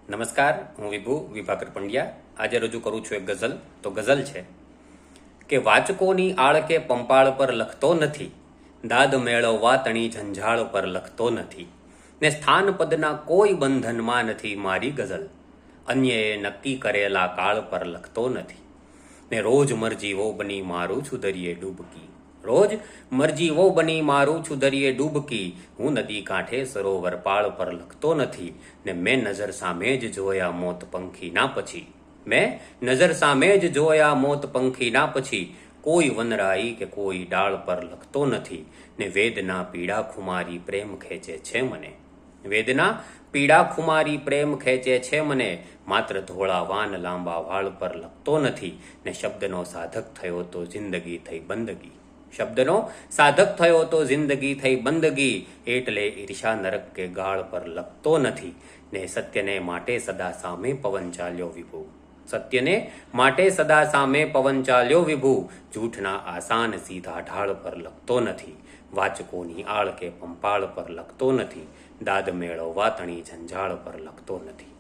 નમસ્કાર, હું વિભુ વિભાકર પંડ્યા આજે રજૂ કરું છું એક ગઝલ. તો ગઝલ છે કે વાચકોની આળ કે પંપાળ પર લખતો નથી, દાદ મેળવવા તણી ઝંઝાળ પર લખતો નથી, ને સ્થાન પદના કોઈ બંધનમાં નથી મારી ગઝલ, અન્યએ નક્કી કરેલા કાળ પર લખતો નથી, ને રોજ મરજીવો બની મારું છું દરિયે ડૂબકી, રોજ મરજીવો બની મારું છું દરિયે ડૂબકી, હું નદી કાંઠે સરોવર પાળ પર લખતો નથી, ને મેં નજર સામે જ જોયા મોત પંખીના પછી, મેં નજર સામે જ જોયા મોત પંખીના પછી, કોઈ વનરાઈ કે કોઈ ડાળ પર લખતો નથી, ને વેદના પીડા ખુમારી પ્રેમ ખેંચે છે મને, વેદના પીડા ખુમારી પ્રેમ ખેંચે છે મને, માત્ર ધોળા વાન લાંબા વાળ પર લખતો નથી, ને શબ્દનો સાધક થયો તો જિંદગી થઈ બંદગી, શબ્દનો સાધક થયો તો જિંદગી થઈ બંદગી, એટલે ઈર્ષા નરક કે ગાળ પર લખતો નથી, ને સત્યને માટે સદા સામે પવન ચાલ્યો વિભુ, સત્યને માટે સદા સામે પવન ચાલ્યો વિભુ, જૂઠના આસાન સીધા ઢાળ પર લખતો નથી, વાચકોની આળ કે પંપાળ પર લખતો નથી, દાદ મેળવવા તણી ઝંઝાળ પર લખતો નથી.